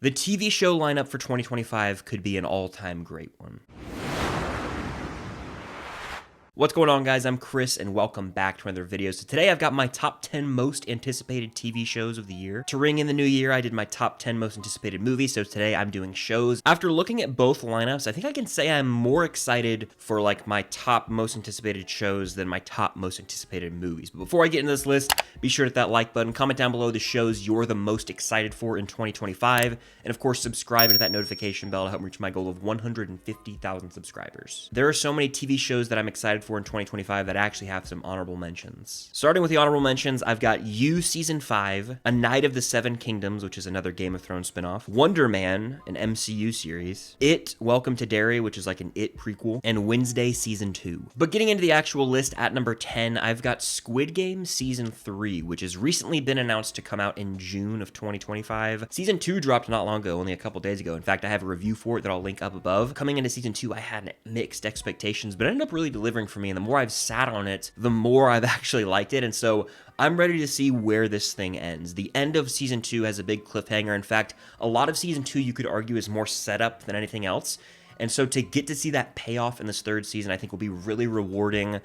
The TV show lineup for 2025 could be an all-time great one. What's going on, guys? I'm Chris, and welcome back to another video. So today I've got my top 10 most anticipated TV shows of the year. To ring in the new year, I did my top 10 most anticipated movies, so today I'm doing shows. After looking at both lineups, I think I can say I'm more excited for like my top most anticipated shows than my top most anticipated movies. But before I get into this list, be sure to hit that like button, comment down below the shows you're the most excited for in 2025, and of course subscribe to that notification bell to help me reach my goal of 150,000 subscribers. There are so many TV shows that I'm excited for in 2025 that actually have some honorable mentions. Starting with the honorable mentions, I've got You Season 5, A Night of the Seven Kingdoms, which is another Game of Thrones spinoff, Wonder Man, an MCU series, It, Welcome to Derry, which is like an It prequel, and Wednesday Season 2. But getting into the actual list, at number 10, I've got Squid Game Season 3, which has recently been announced to come out in June of 2025. Season 2 dropped not long ago, only a couple days ago. In fact, I have a review for it that I'll link up above. Coming into Season 2, I had mixed expectations, but it ended up really delivering for me, and the more I've sat on it, the more I've actually liked it, and so I'm ready to see where this thing ends. The end of Season 2 has a big cliffhanger. In fact, a lot of Season 2 you could argue is more setup than anything else, and so to get to see that payoff in this third season, I think will be really rewarding.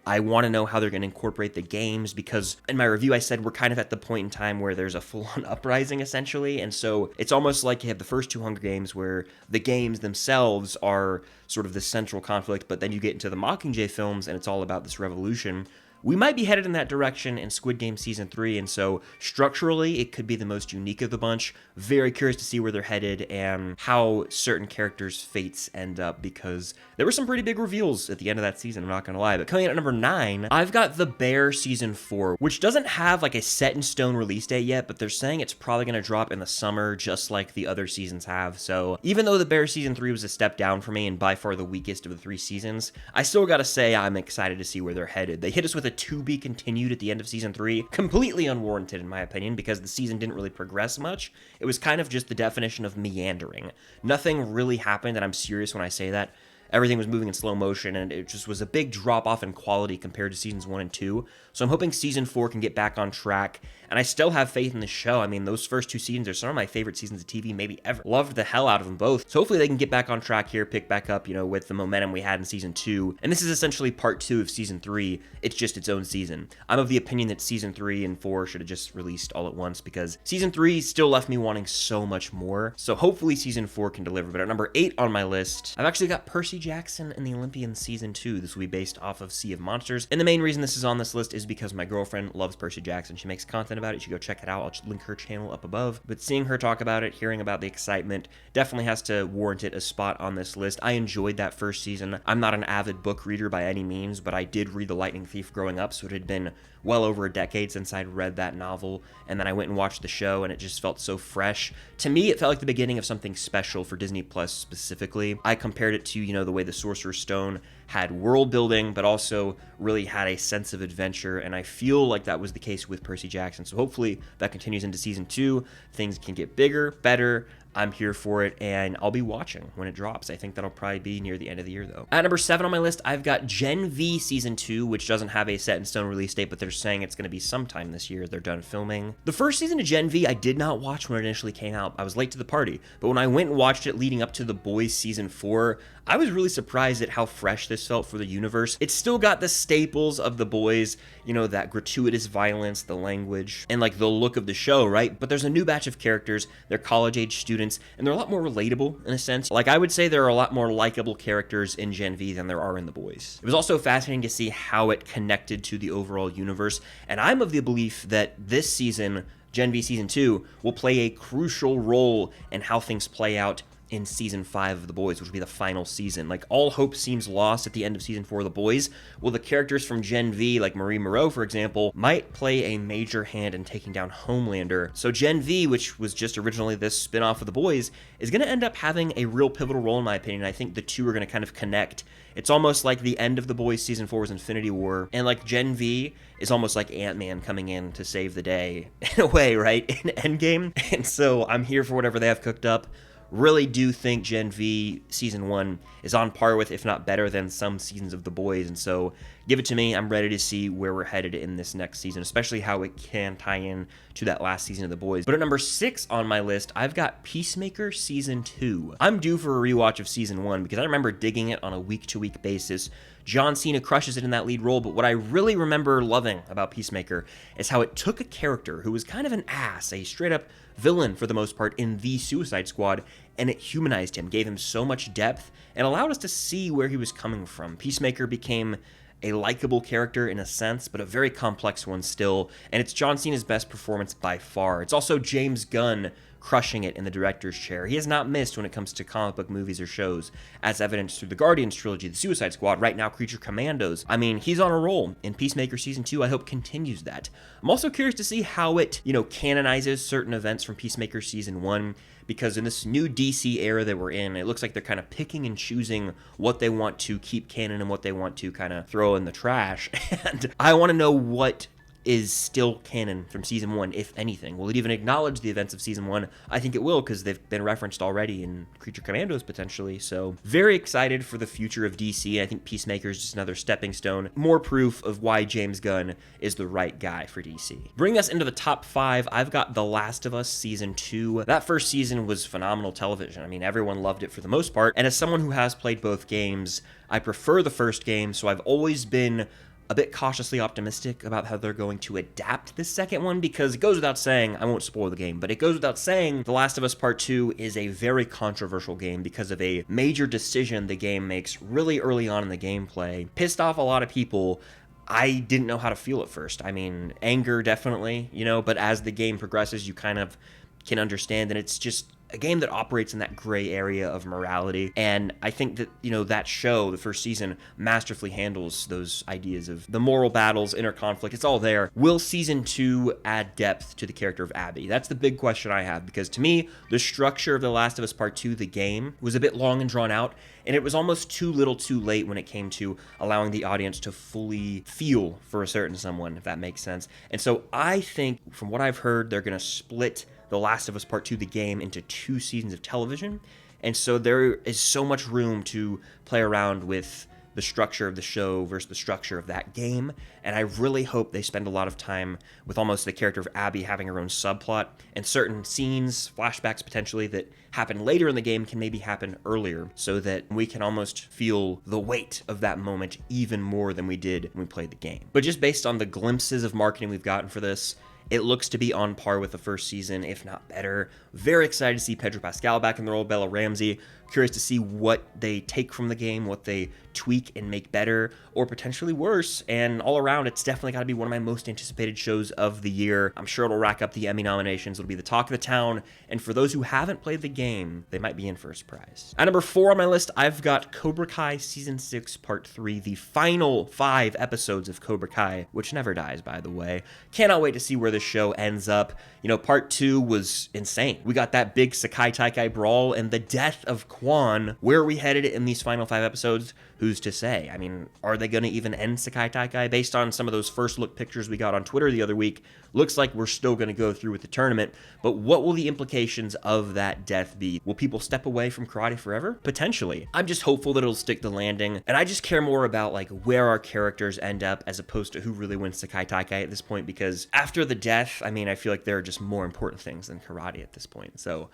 I want to know how they're going to incorporate the games, because in my review I said we're kind of at the point in time where there's a full-on uprising essentially, and so it's almost like you have the first two Hunger Games where the games themselves are sort of the central conflict, but then you get into the Mockingjay films and it's all about this revolution. We might be headed in that direction in Squid Game Season 3, and so structurally, it could be the most unique of the bunch. Very curious to see where they're headed and how certain characters' fates end up, because there were some pretty big reveals at the end of that season, I'm not gonna lie. But coming in at number 9, I've got The Bear Season 4, which doesn't have like a set-in-stone release date yet, but they're saying it's probably gonna drop in the summer, just like the other seasons have. So even though The Bear Season 3 was a step down for me and by far the weakest of the 3 seasons, I still gotta say I'm excited to see where they're headed. They hit us with a to be continued at the end of Season 3, completely unwarranted in my opinion, because the season didn't really progress much. It was kind of just the definition of meandering. Nothing really happened, and I'm serious when I say that. Everything was moving in slow motion, and it just was a big drop-off in quality compared to Seasons 1 and 2. So I'm hoping Season 4 can get back on track, and I still have faith in the show. I mean, those first 2 seasons are some of my favorite seasons of TV maybe ever. Loved the hell out of them both. So hopefully they can get back on track here, pick back up, you know, with the momentum we had in Season 2. And this is essentially part 2 of Season 3. It's just its own season. I'm of the opinion that Season 3 and 4 should have just released all at once, because Season 3 still left me wanting so much more. So hopefully Season 4 can deliver. But at number 8 on my list, I've actually got Percy Jackson and the Olympians Season 2. This will be based off of Sea of Monsters. And the main reason this is on this list is because my girlfriend loves Percy Jackson. She makes content about it. You should go check it out. I'll link her channel up above. But seeing her talk about it, hearing about the excitement, definitely has to warrant it a spot on this list. I enjoyed that first season. I'm not an avid book reader by any means, but I did read The Lightning Thief growing up, so it had been well over a decade since I'd read that novel, and then I went and watched the show, and it just felt so fresh. To me, it felt like the beginning of something special for Disney Plus specifically. I compared it to, you know, the way the Sorcerer's Stone had world building, but also really had a sense of adventure, and I feel like that was the case with Percy Jackson. So hopefully that continues into Season 2. Things can get bigger, better. I'm here for it, and I'll be watching when it drops. I think that'll probably be near the end of the year, though. At number 7 on my list, I've got Gen V Season 2, which doesn't have a set-in-stone release date, but they're saying it's going to be sometime this year. They're done filming. The first season of Gen V, I did not watch when it initially came out. I was late to the party, but when I went and watched it leading up to The Boys Season 4, I was really surprised at how fresh this felt for the universe. It's still got the staples of The Boys, you know, that gratuitous violence, the language, and like the look of the show, right? But there's a new batch of characters. They're college-age students, and they're a lot more relatable in a sense. Like, I would say there are a lot more likable characters in Gen V than there are in The Boys. It was also fascinating to see how it connected to the overall universe, and I'm of the belief that this season, Gen V Season 2, will play a crucial role in how things play out in Season 5 of The Boys, which will be the final season. Like, all hope seems lost at the end of Season 4 of The Boys. Well, the characters from Gen V, like Marie Moreau, for example, might play a major hand in taking down Homelander. So Gen V, which was just originally this spin-off of The Boys, is going to end up having a real pivotal role, in my opinion. I think the two are going to kind of connect. It's almost like the end of The Boys Season 4 was Infinity War, and like Gen V is almost like Ant-Man coming in to save the day, in a way, right? In Endgame. And so I'm here for whatever they have cooked up. really do think Gen V Season 1 is on par with, if not better than, some seasons of The Boys, and so give it to me. I'm ready to see where we're headed in this next season, especially how it can tie in to that last season of The Boys. But at number 6 on my list, I've got Peacemaker Season 2. I'm due for a rewatch of Season 1 because I remember digging it on a week-to-week basis. John Cena crushes it in that lead role, but what I really remember loving about Peacemaker is how it took a character who was kind of an ass, a straight-up villain for the most part in the Suicide Squad, and it humanized him, gave him so much depth, and allowed us to see where he was coming from. Peacemaker became a likable character in a sense, but a very complex one still, and it's John Cena's best performance by far. It's also James Gunn crushing it in the director's chair. He has not missed when it comes to comic book movies or shows, as evidenced through the Guardians trilogy, the Suicide Squad, right now Creature Commandos. I mean, he's on a roll, and Peacemaker Season 2, I hope, continues that. I'm also curious to see how it, canonizes certain events from Peacemaker Season 1, because in this new DC era that we're in, it looks like they're kind of picking and choosing what they want to keep canon and what they want to kind of throw in the trash, and I want to know what is still canon from Season 1, if anything. Will it even acknowledge the events of Season 1? I think it will, because they've been referenced already in Creature Commandos, potentially. So, very excited for the future of DC. I think Peacemaker is just another stepping stone. More proof of why James Gunn is the right guy for DC. Bringing us into the top 5, I've got The Last of Us Season 2. That first season was phenomenal television. I mean, everyone loved it for the most part. And as someone who has played both games, I prefer the first game, so I've always been a bit cautiously optimistic about how they're going to adapt this second one, because it goes without saying, I won't spoil the game, but it goes without saying The Last of Us Part 2 is a very controversial game because of a major decision the game makes really early on in the gameplay. Pissed off a lot of people. I didn't know how to feel at first. I mean, anger definitely, but as the game progresses, you kind of can understand, and it's just a game that operates in that gray area of morality, and I think that, that show, the first season, masterfully handles those ideas of the moral battles, inner conflict. It's all there. Will Season 2 add depth to the character of Abby? That's the big question I have, because to me, the structure of The Last of Us Part 2, the game, was a bit long and drawn out, and it was almost too little too late when it came to allowing the audience to fully feel for a certain someone, if that makes sense. And so I think, from what I've heard, they're going to split The Last of Us Part 2, the game, into 2 seasons of television, and so there is so much room to play around with the structure of the show versus the structure of that game, and I really hope they spend a lot of time with almost the character of Abby having her own subplot, and certain scenes, flashbacks potentially, that happen later in the game can maybe happen earlier, so that we can almost feel the weight of that moment even more than we did when we played the game. But just based on the glimpses of marketing we've gotten for this, it looks to be on par with the first season, if not better. Very excited to see Pedro Pascal back in the role of Bella Ramsey. Curious to see what they take from the game, what they tweak and make better, or potentially worse. And all around, it's definitely got to be one of my most anticipated shows of the year. I'm sure it'll rack up the Emmy nominations. It'll be the talk of the town. And for those who haven't played the game, they might be in for a surprise. At number 4 on my list, I've got Cobra Kai Season 6 Part 3, the final 5 episodes of Cobra Kai, which never dies, by the way. Cannot wait to see where this show ends up. Part 2 was insane. We got that big Sekai Taikai brawl and the death of Quan. Where are we headed in these final 5 episodes? Who's to say? I mean, are they going to even end Sekai Taikai? Based on some of those first look pictures we got on Twitter the other week, looks like we're still going to go through with the tournament, but what will the implications of that death be? Will people step away from karate forever? Potentially. I'm just hopeful that it'll stick the landing, and I just care more about where our characters end up as opposed to who really wins Sekai Taikai at this point, because after the death, I feel like there are just more important things than karate at this point. So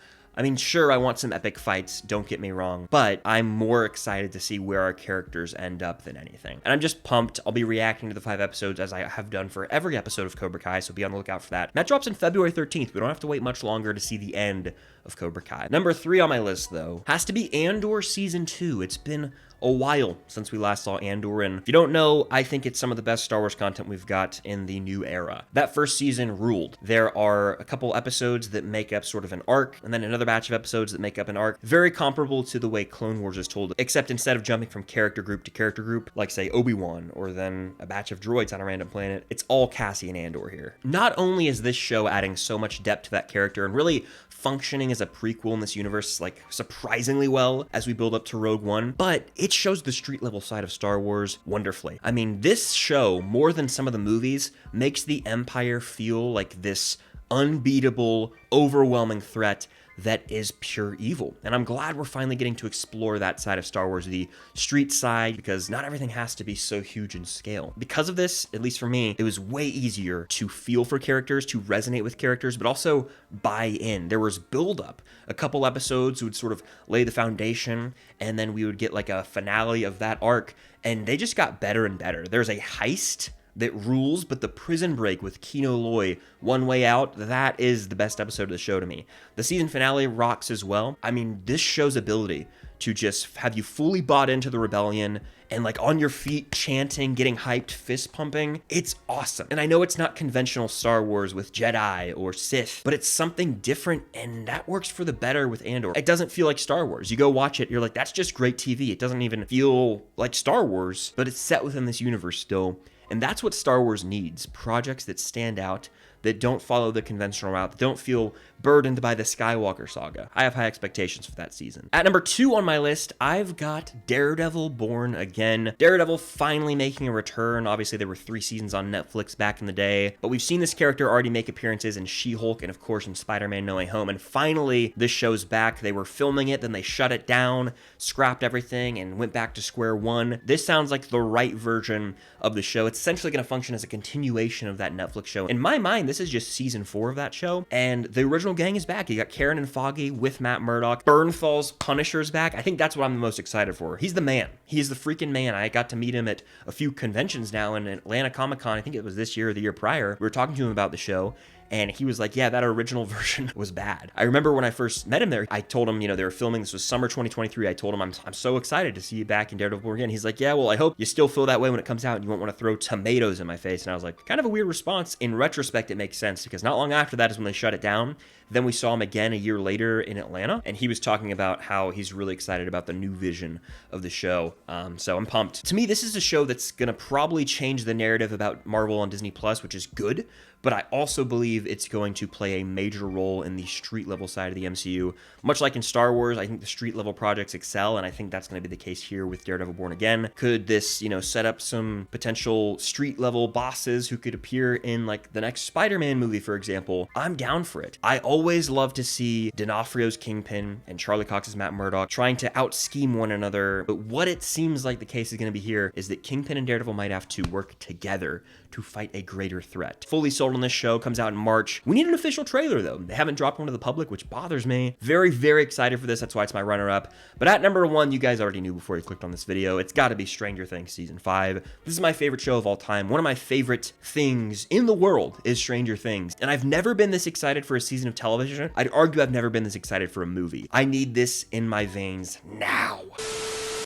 sure, I want some epic fights, don't get me wrong, but I'm more excited to see where our characters end up than anything. And I'm just pumped. I'll be reacting to the 5 episodes as I have done for every episode of Cobra Kai, so be on the lookout for that. That drops on February 13th. We don't have to wait much longer to see the end of Cobra Kai. Number 3 on my list, though, has to be Andor Season 2. It's been a while since we last saw Andor, and if you don't know, I think it's some of the best Star Wars content we've got in the new era. That first season ruled. There are a couple episodes that make up sort of an arc, and then another batch of episodes that make up an arc, very comparable to the way Clone Wars is told, except instead of jumping from character group to character group, like say Obi-Wan, or then a batch of droids on a random planet, it's all Cassie and Andor here. Not only is this show adding so much depth to that character and really functioning as a prequel in this universe surprisingly well as we build up to Rogue One, but it shows the street level side of Star Wars wonderfully. This show, more than some of the movies, makes the Empire feel like this unbeatable, overwhelming threat that is pure evil. And I'm glad we're finally getting to explore that side of Star Wars, the street side, because not everything has to be so huge in scale. Because of this, at least for me, it was way easier to feel for characters, to resonate with characters, but also buy in. There was buildup. A couple episodes would sort of lay the foundation, and then we would get like a finale of that arc, and they just got better and better. There's a heist that rules, but the prison break with Kino Loy, One Way Out, that is the best episode of the show to me. The season finale rocks as well. I mean, this show's ability to just have you fully bought into the rebellion and like on your feet chanting, getting hyped, fist pumping, it's awesome. And I know it's not conventional Star Wars with Jedi or Sith, but it's something different, and that works for the better with Andor. It doesn't feel like Star Wars. You go watch it, you're like, that's just great TV. It doesn't even feel like Star Wars, but it's set within this universe still. And that's what Star Wars needs, projects that stand out, that don't follow the conventional route, that don't feel burdened by the Skywalker saga. I have high expectations for that season. At number 2 on my list, I've got Daredevil Born Again. Daredevil finally making a return. Obviously, there were 3 seasons on Netflix back in the day, but we've seen this character already make appearances in She-Hulk and, of course, in Spider-Man No Way Home, and finally, this show's back. They were filming it, then they shut it down, scrapped everything, and went back to square one. This sounds like the right version of the show. It's essentially going to function as a continuation of that Netflix show. In my mind, this is just season 4 of that show, and the original gang is back. You got Karen and Foggy with Matt Murdock. Bernthal's Punisher's back. I think that's what I'm the most excited for. He's the man. He is the freaking man. I got to meet him at a few conventions now in Atlanta Comic-Con. I think it was this year or the year prior. We were talking to him about the show, and he was like, yeah, that original version was bad. I remember when I first met him there, I told him, you know, they were filming, this was summer 2023. I told him, I'm so excited to see you back in Daredevil Born Again. He's like, yeah, well, I hope you still feel that way when it comes out and you won't want to throw tomatoes in my face. And I was like, kind of a weird response. In retrospect, it makes sense, because not long after that is when they shut it down. Then we saw him again a year later in Atlanta, and he was talking about how he's really excited about the new vision of the show. So I'm pumped. To me, this is a show that's gonna probably change the narrative about Marvel on Disney Plus, which is good, but I also believe it's going to play a major role in the street level side of the MCU. Much like in Star Wars, I think the street level projects excel, and I think that's going to be the case here with Daredevil Born Again. Could this, you know, set up some potential street level bosses who could appear in like the next Spider-Man movie, for example? I'm down for it. I always love to see D'Onofrio's Kingpin and Charlie Cox's Matt Murdock trying to out-scheme one another, but what it seems like the case is going to be here is that Kingpin and Daredevil might have to work together to fight a greater threat. Fully sold on this show, comes out in March. We need an official trailer though. They haven't dropped one to the public, which bothers me. Very, very excited for this. That's why it's my runner-up. But at number 1, you guys already knew before you clicked on this video, it's gotta be Stranger Things Season 5. This is my favorite show of all time. One of my favorite things in the world is Stranger Things. And I've never been this excited for a season of television. I'd argue I've never been this excited for a movie. I need this in my veins now.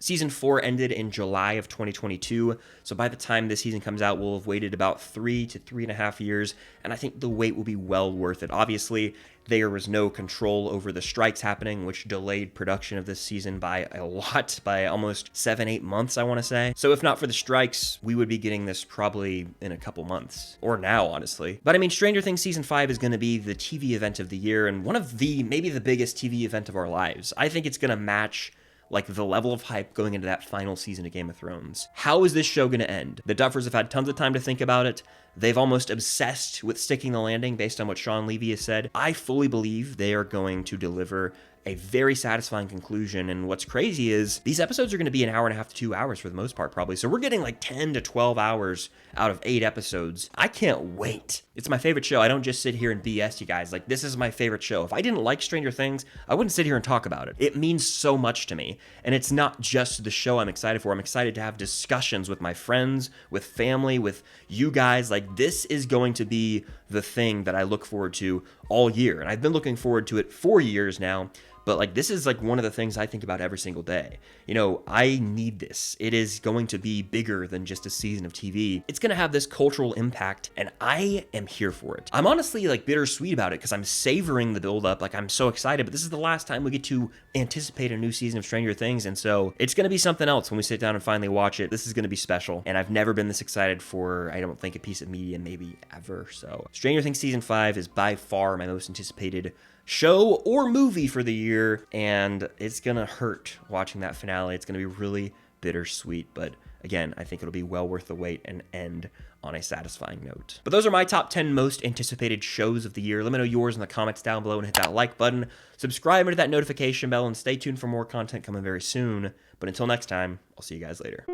Season 4 ended in July of 2022, so by the time this season comes out, we'll have waited about 3 to 3.5 years, and I think the wait will be well worth it. Obviously, there was no control over the strikes happening, which delayed production of this season by a lot, by almost 7-8 months, I want to say. So if not for the strikes, we would be getting this probably in a couple months, or now, honestly. But I mean, Stranger Things Season 5 is going to be the TV event of the year, and one of the, maybe the biggest TV event of our lives. I think it's going to match like the level of hype going into that final season of Game of Thrones. How is this show going to end? The Duffers have had tons of time to think about it. They've almost obsessed with sticking the landing based on what Sean Levy has said. I fully believe they are going to deliver a very satisfying conclusion, and what's crazy is these episodes are going to be an hour and a half to 2 hours for the most part, probably. So we're getting like 10 to 12 hours out of 8 episodes. I can't wait. It's my favorite show. I don't just sit here and BS you guys. Like, this is my favorite show. If I didn't like Stranger Things, I wouldn't sit here and talk about it. It means so much to me, and it's not just the show I'm excited for. I'm excited to have discussions with my friends, with family, with you guys. Like, this is going to be the thing that I look forward to all year, and I've been looking forward to it for years now. But like, this is like one of the things I think about every single day. You know, I need this. It is going to be bigger than just a season of TV. It's going to have this cultural impact, and I am here for it. I'm honestly like bittersweet about it because I'm savoring the buildup. Like, I'm so excited, but this is the last time we get to anticipate a new season of Stranger Things. And so it's going to be something else when we sit down and finally watch it. This is going to be special. And I've never been this excited for, I don't think, a piece of media maybe ever. So Stranger Things Season 5 is by far my most anticipated show or movie for the year, and it's gonna hurt watching that finale. It's gonna be really bittersweet, but again, I think it'll be well worth the wait and end on a satisfying note. But those are my top 10 most anticipated shows of the year. Let me know yours in the comments down below and hit that like button. Subscribe and hit that notification bell and stay tuned for more content coming very soon. But until next time, I'll see you guys later.